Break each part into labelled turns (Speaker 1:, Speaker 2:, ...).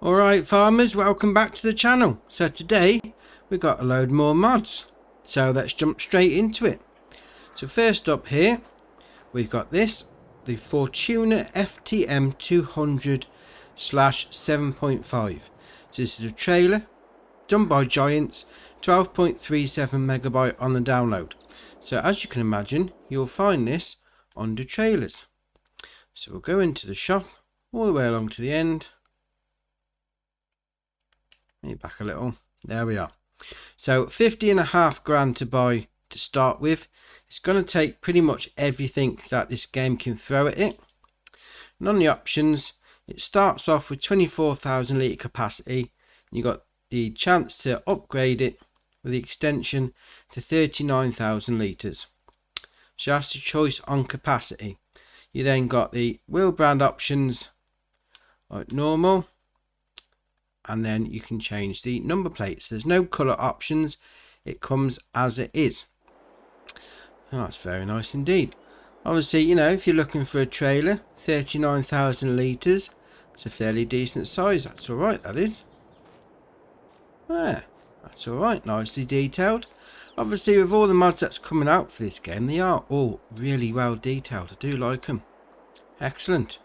Speaker 1: Alright farmers, welcome back to the channel. So today we've got a load more mods, so let's jump straight into it. So first up here we've got this, the Fortuna FTM 200/7.5. So this is a trailer done by Giants, 12.37 megabyte on the download. So as you can imagine, you'll find this under trailers. So we'll go into the shop all the way along to the end. Back a little, there we are. So 50.5 grand to buy to start with. It's going to take pretty much everything that this game can throw at it. And on the options, it starts off with 24,000 litre capacity. You got the chance to upgrade it with the extension to 39,000 litres. So that's the choice on capacity. You then got the wheel brand options like normal, and then you can change the number plates. There's no colour options, it comes as it is. Oh, that's very nice indeed. Obviously, you know, if you're looking for a trailer, 39,000 litres, it's a fairly decent size. That's alright, that is. Yeah, that's alright, nicely detailed. Obviously, with all the mods that's coming out for this game, they are all really well detailed. I do like them. Excellent.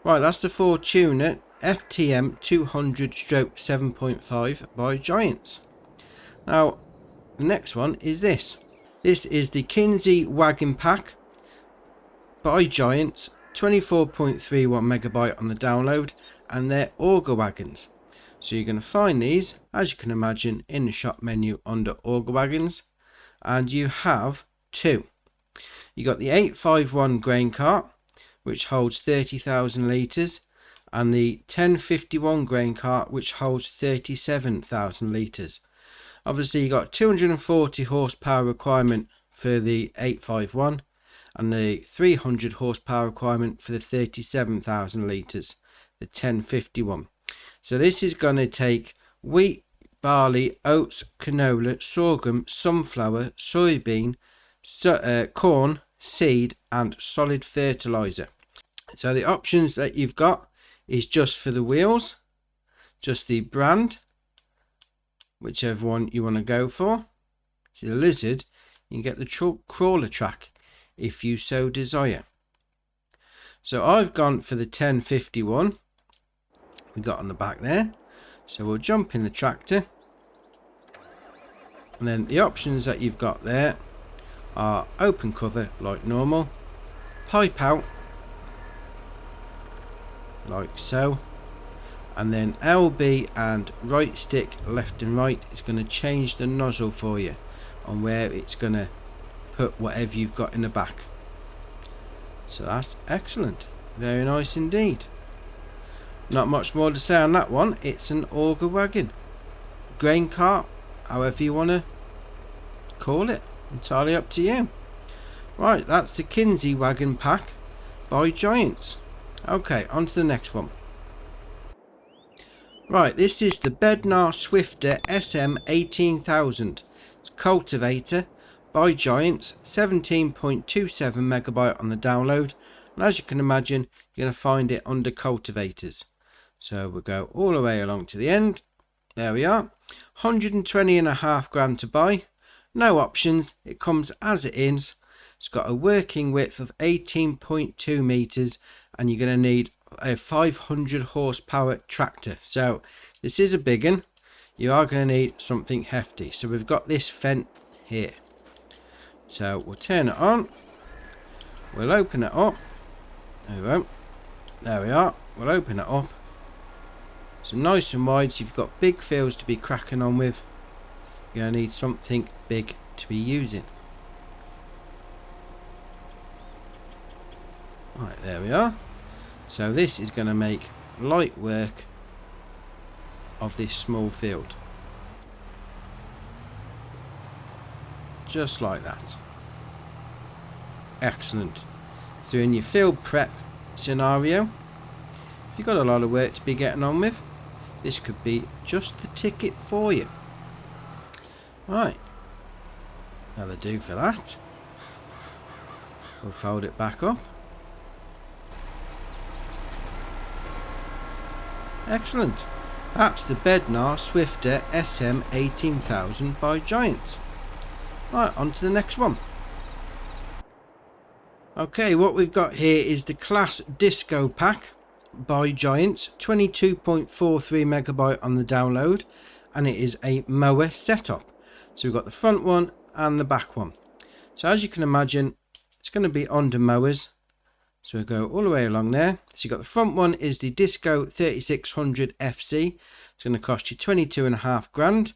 Speaker 1: Right, that's the Fortuna FTM 200/7.5 by Giants. Now, the next one is this. This is the Kinsey Wagon pack by Giants, 24.31 megabyte on the download, and they're auger wagons. So you're going to find these, as you can imagine, in the shop menu under auger wagons, and you have two. You got the 851 grain cart, which holds 30,000 litres, and the 1051 grain cart, which holds 37,000 litres. Obviously you got 240 horsepower requirement for the 851 and the 300 horsepower requirement for the 37,000 litres, the 1051. So this is going to take wheat, barley, oats, canola, sorghum, sunflower, soybean, corn, seed and solid fertilizer. So the options that you've got is just for the wheels, just the brand, whichever one you want to go for. See the lizard, you can get the crawler track if you so desire. So I've gone for the 1051 we got on the back there. So we'll jump in the tractor, and then the options that you've got there are open cover like normal, pipe out like so, and then LB and right stick left and right is going to change the nozzle for you on where it's going to put whatever you've got in the back. So that's excellent, very nice indeed. Not much more to say on that one. It's an auger wagon, grain cart, however you want to call it, entirely up to you. Right, that's the Kinsey wagon pack by Giants. Okay, on to the next one. Right, this is the Bednar Swifter SM 18,000. It's cultivator by Giants, 17.27 megabyte on the download, and as you can imagine, you're going to find it under cultivators. So we'll go all the way along to the end. There we are. 120.5 grand to buy. No options. It comes as it is. It's got a working width of 18.2 meters, and you're going to need a 500 horsepower tractor. So this is a big one. You are going to need something hefty. So we've got this Fendt here. So we'll turn it on. We'll open it up. There we go. There we are. We'll open it up. So nice and wide, so you've got big fields to be cracking on with. You're going to need something big to be using. Right, there we are. So this is going to make light work of this small field. Just like that. Excellent. So in your field prep scenario, if you've got a lot of work to be getting on with, this could be just the ticket for you. Right, that'll do for that. We'll fold it back up. Excellent. That's the Bednar Swifter SM 18000 by Giants. Right, on to the next one. Okay, what we've got here is the Class Disco Pack by Giants, 22.43 megabyte on the download, and it is a mower setup. So we've got the front one and the back one. So as you can imagine, it's going to be under mowers. So we'll go all the way along there. So you've got the front one is the Disco 3600 FC. It's going to cost you 22.5 grand.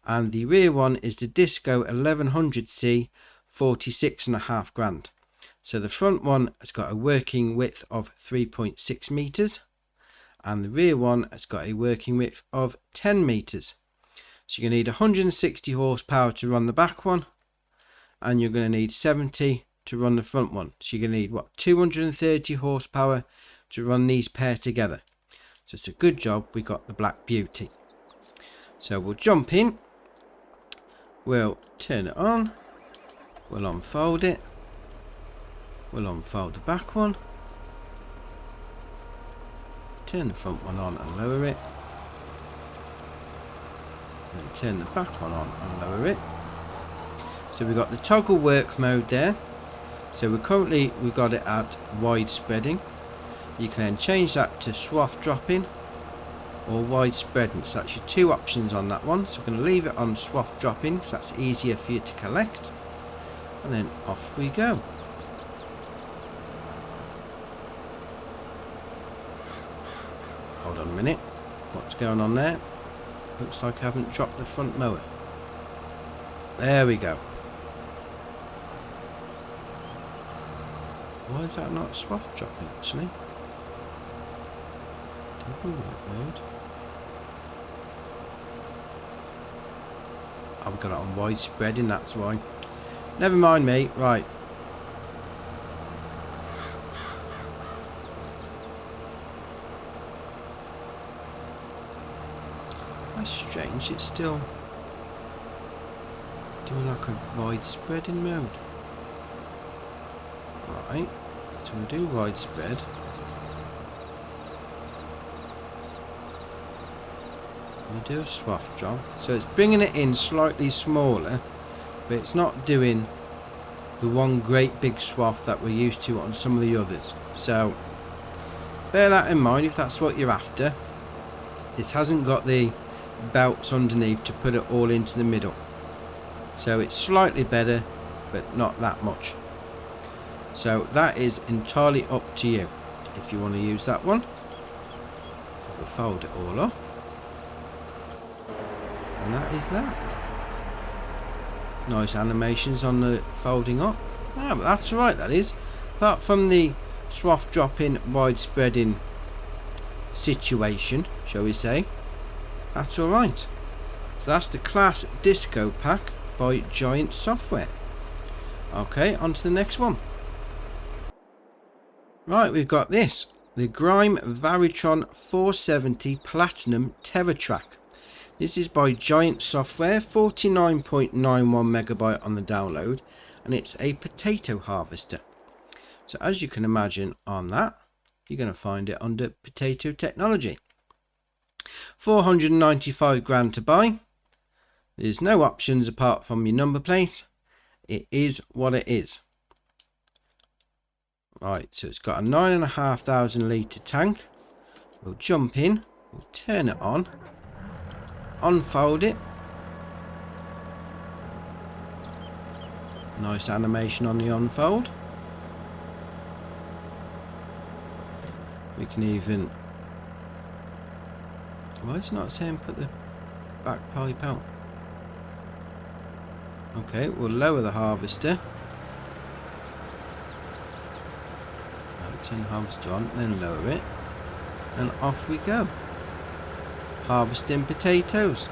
Speaker 1: And the rear one is the Disco 1100C, 46.5 grand. So the front one has got a working width of 3.6 meters. And the rear one has got a working width of 10 meters. So you're going to need 160 horsepower to run the back one. And you're going to need 70 to run the front one. So you're going to need, what, 230 horsepower to run these pair together. So it's a good job we got the Black Beauty. So we'll jump in, we'll turn it on, we'll unfold it, we'll unfold the back one, turn the front one on and lower it, then turn the back one on and lower it. So we've got the toggle work mode there. So we've got it at wide spreading. You can then change that to swath dropping or wide spreading. So that's your two options on that one. So we're going to leave it on swath dropping because that's easier for you to collect. And then off we go. Hold on a minute. What's going on there? Looks like I haven't dropped the front mower. There we go. Why is that not swath dropping actually? Double work mode. Oh, we've got it on wide spreading, that's why. Never mind me, right. That's strange, it's still doing like a wide spreading mode. Right, so we'll do widespread. We'll do a swath drop. So it's bringing it in slightly smaller, but it's not doing the one great big swath that we're used to on some of the others. So bear that in mind if that's what you're after. It hasn't got the belts underneath to put it all into the middle. So it's slightly better, but not that much. So that is entirely up to you if you want to use that one. So we'll fold it all up. And that is that. Nice animations on the folding up. Ah, but that's alright, that is. Apart from the swath dropping, wide spreading situation, shall we say, that's alright. So that's the Class Disco Pack by Giant Software. Okay, on to the next one. Right, we've got this, the Grime Varitron 470 Platinum TerraTrack. This is by Giant Software, 49.91 megabyte on the download, and it's a potato harvester. So as you can imagine on that, you're going to find it under potato technology. 495 grand to buy. There's no options apart from your number plate. It is what it is. Right, so it's got a 9,500 litre tank. We'll jump in, we'll turn it on, unfold it. Nice animation on the unfold. We can even... Why is it not saying put the back pipe out? Okay, we'll lower the harvester. Turn the harvester on, then lower it, and off we go. Harvesting potatoes.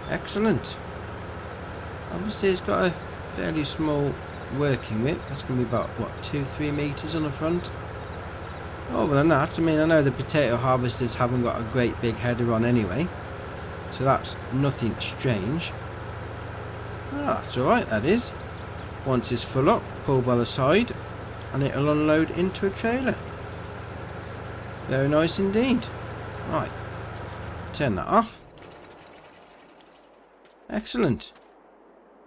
Speaker 1: Excellent. Obviously it's got a fairly small working width. That's going to be about, what, 2-3 meters on the front. Other than that, I mean, I know the potato harvesters haven't got a great big header on anyway, so that's nothing strange. Oh, that's alright, that is. Once it's full up, pull by the side and it'll unload into a trailer. Very nice indeed. Right, turn that off. Excellent.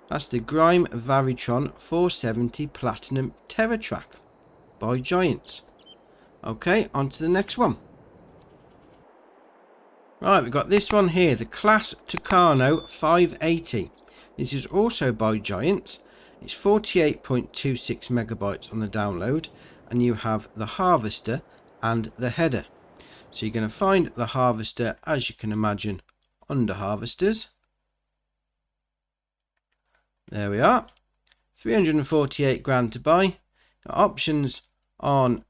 Speaker 1: That's the Grime Varitron 470 Platinum TerraTrack by Giants. Okay, on to the next one. Right, we've got this one here, the Class Tucano 580. This is also by Giants. It's 48.26 megabytes on the download, and you have the harvester and the header. So you're going to find the harvester, as you can imagine, under harvesters. There we are. 348 grand to buy. Options on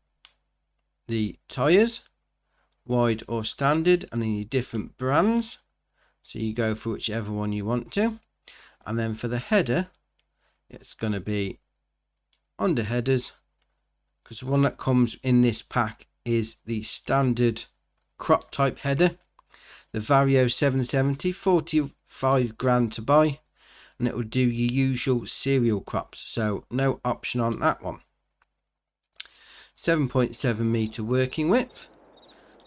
Speaker 1: the tyres, wide or standard, and then your different brands. So you go for whichever one you want to. And then for the header, it's going to be under headers, because the one that comes in this pack is the standard crop type header, the Vario 770, 45 grand to buy, and it will do your usual cereal crops, so no option on that one. 7.7 meter working width.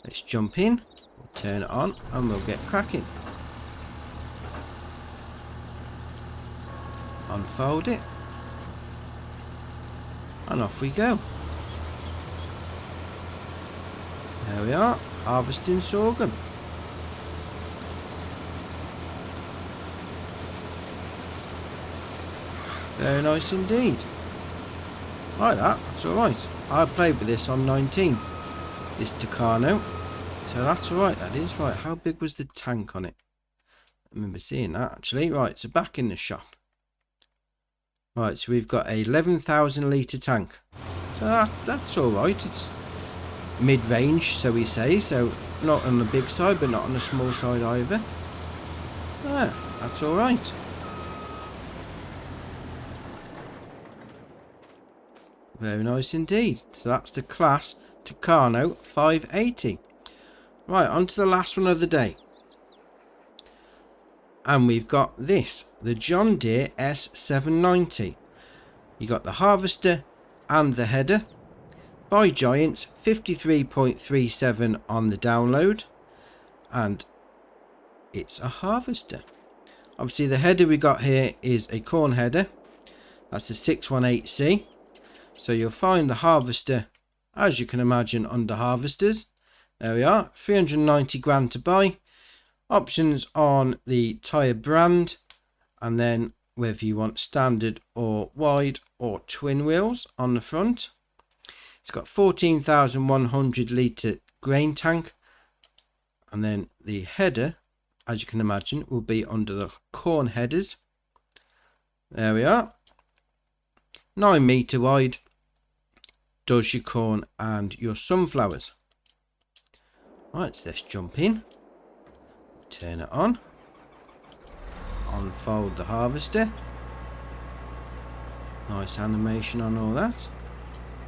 Speaker 1: Let's jump in, we'll turn it on, and we'll get cracking. Unfold it, and off we go. There we are, harvesting sorghum. Very nice indeed. Like that, that's alright. I played with this on 19, this Tucano, so that's alright, that is. Right, how big was the tank on it? I remember seeing that actually. Right, so back in the shop. Right, so we've got a 11,000 litre tank. So that's alright. It's mid-range, so we say. So not on the big side, but not on the small side either. Yeah, that's alright. Very nice indeed. So that's the Class Tucano 580. Right, on to the last one of the day. And we've got this, the John Deere S790. You got the harvester and the header by Giants, 53.37 on the download, and it's a harvester. Obviously the header we got here is a corn header. That's a 618C. So you'll find the harvester, as you can imagine, under harvesters. There we are, 390 grand to buy. Options on the tyre brand, and then whether you want standard or wide or twin wheels on the front. It's got 14,100 litre grain tank, and then the header, as you can imagine, will be under the corn headers. There we are, 9 metre wide, does your corn and your sunflowers. Right, so let's jump in. Turn it on, unfold the harvester, nice animation on all that.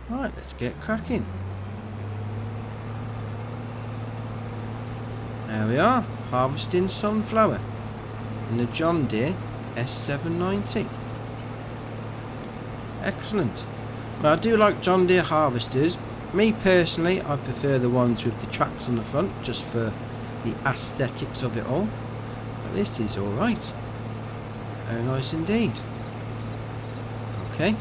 Speaker 1: Right, let's get cracking. There we are, harvesting sunflower in the John Deere S790. Excellent. Well, I do like John Deere harvesters. Me personally, I prefer the ones with the tracks on the front, just for the aesthetics of it all. But this is alright. Very nice indeed. Okay.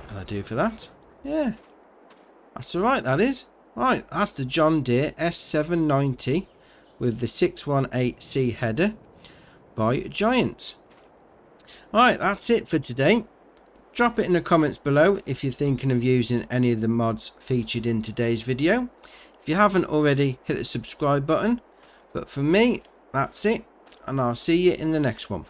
Speaker 1: That'll do for that. Yeah. That's alright, that is. Right, that's the John Deere S790 with the 618C header by Giants. Alright, that's it for today. Drop it in the comments below if you're thinking of using any of the mods featured in today's video. If you haven't already, hit the subscribe button. But for me, that's it, and I'll see you in the next one.